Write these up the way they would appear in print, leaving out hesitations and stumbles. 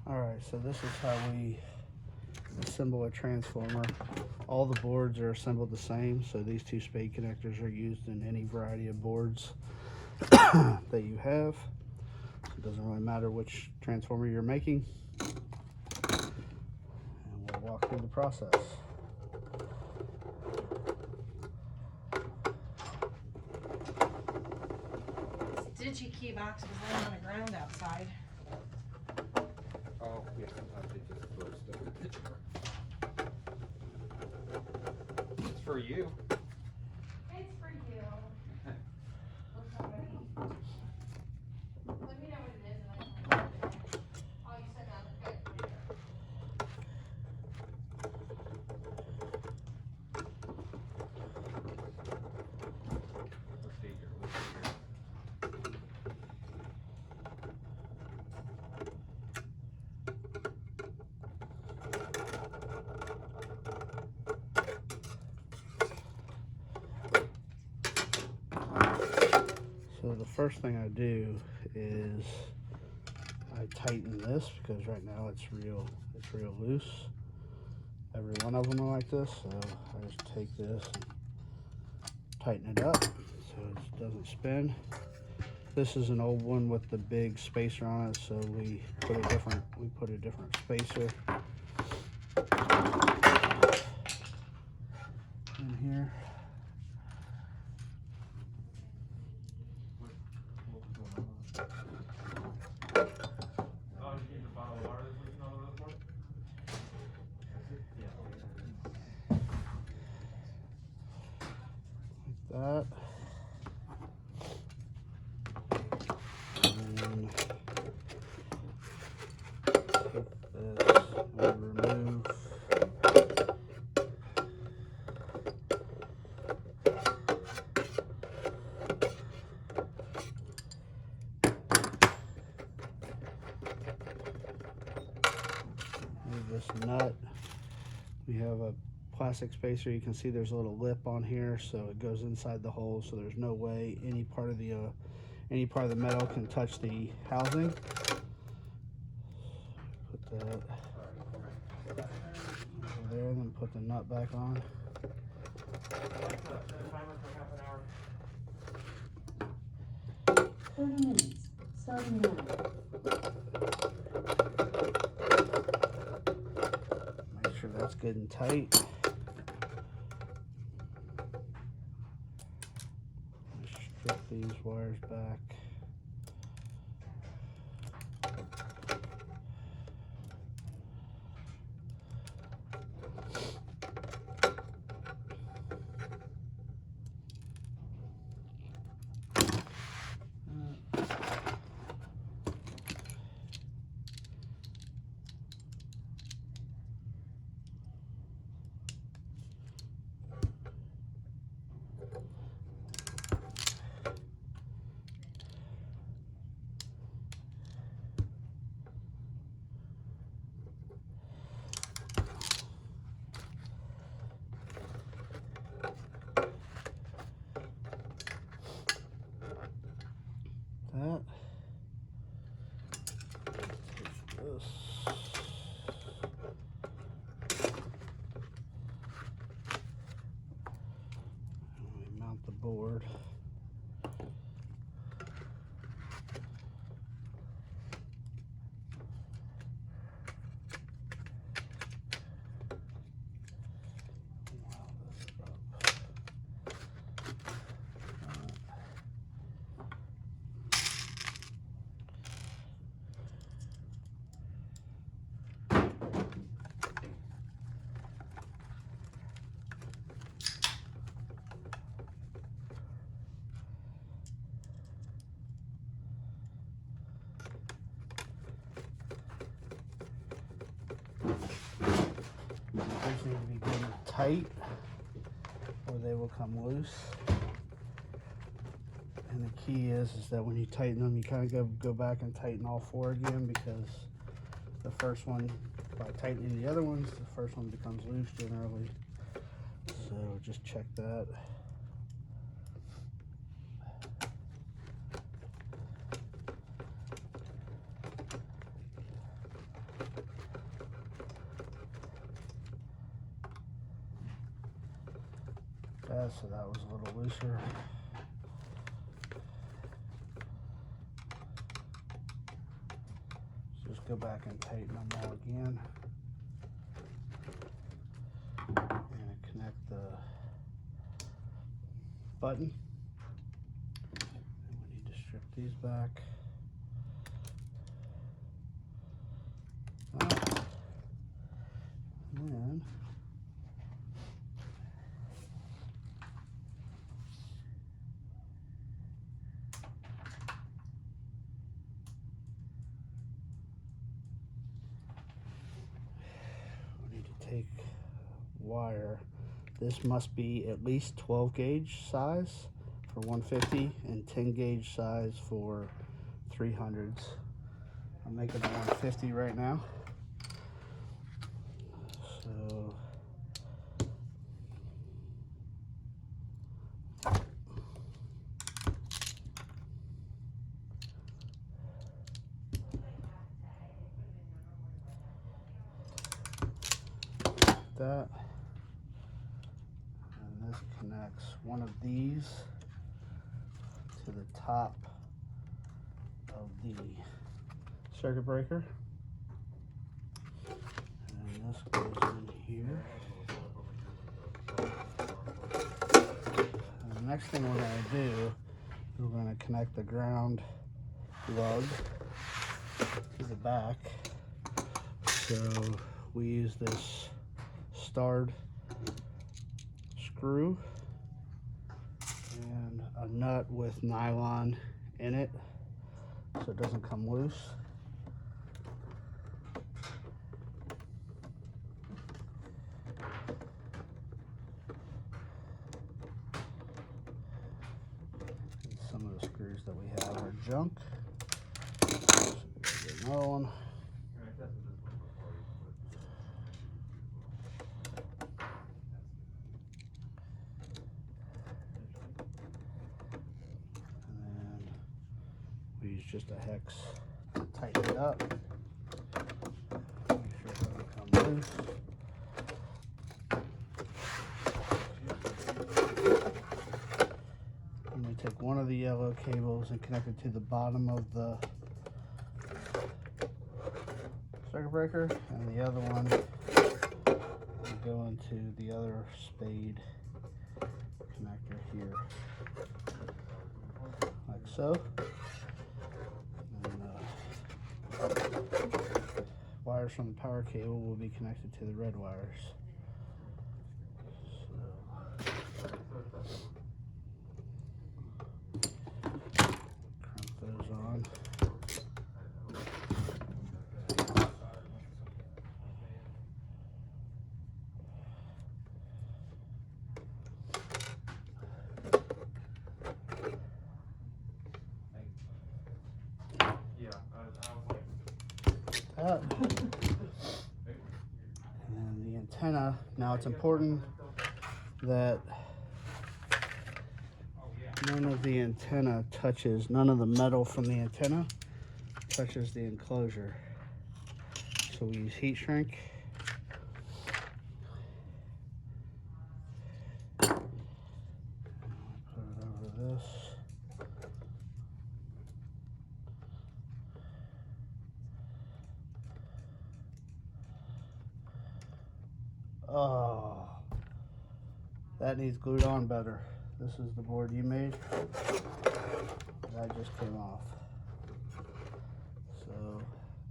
Alright, so this is how we assemble a transformer. All the boards are assembled the same, so these two spade connectors are used in any variety of boards that you have. So it doesn't really matter which transformer you're making. And we'll walk through the process. This DigiKey box was laying on the ground outside. Oh, yeah, sometimes they just throw stuff at the door. It's for you. It's for you. Or somebody. Let me know what it is and I can find it. Oh, you said that. Okay. Let's see here. Let's see here. So the first thing I do is I tighten this because right now it's real loose. Every one of them are like this, so I just take this and tighten it up so it doesn't spin. This is an old one with the big spacer on it, so we put a different spacer in here. That. And then take this and remove this nut. We have a plastic spacer. You can see there's a little lip on here, so it goes inside the hole, so there's no way any part of the metal can touch the housing. Put that over there, and then put the nut back on. 30 minutes, starting now. Make sure that's good and tight. Strip these wires back. That. Take this. And we mount the board. These need to be good and tight or they will come loose. And the key is that when you tighten them, you kind of go back and tighten all four again, because the first one, by tightening the other ones, the first one becomes loose generally. So just check that. that, so that was a little looser. Just go back and tighten them all again. And connect the button. And we need to strip these back. And then we need to take wire. This must be at least 12 gauge size for 150 and 10 gauge size for 300s. I'm making a 150 right now. So that, and this connects one of these to the top of the circuit breaker, and this goes in here. And the next thing we're going to do, we're going to connect the ground lug to the back. So we use this starred screw and a nut with nylon in it so it doesn't come loose. And some of the screws that we have are junk. So get another one. We use just a hex to tighten it up. Make sure it doesn't come loose. And we take one of the yellow cables and connect it to the bottom of the circuit breaker, and the other one will go into the other spade connector here, like so. Wires from the power cable will be connected to the red wires. Crimp those on. Up. And then the antenna. Now it's important that none of the antenna touches, none of the metal from the antenna touches the enclosure. So we use heat shrink. Put it over this. Oh, that needs glued on better. This is the board you made. That just came off. So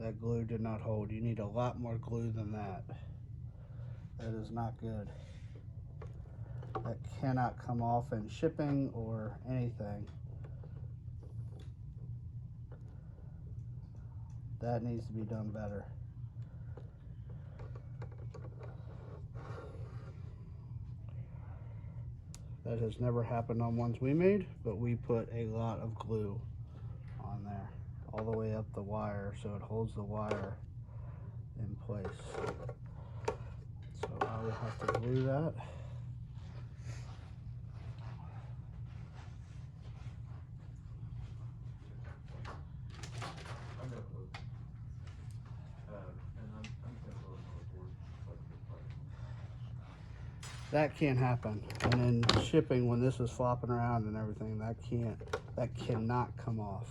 that glue did not hold. You need a lot more glue than that. That is not good. That cannot come off in shipping or anything. That needs to be done better. That has never happened on ones we made, but we put a lot of glue on there, all the way up the wire, so it holds the wire in place. So I will have to glue that. That can't happen. And in shipping, when this is flopping around and everything, that cannot come off.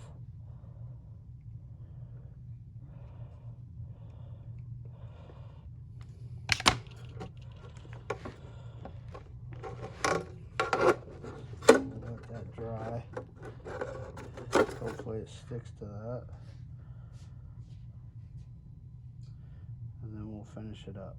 Let that dry. Hopefully it sticks to that. And then we'll finish it up.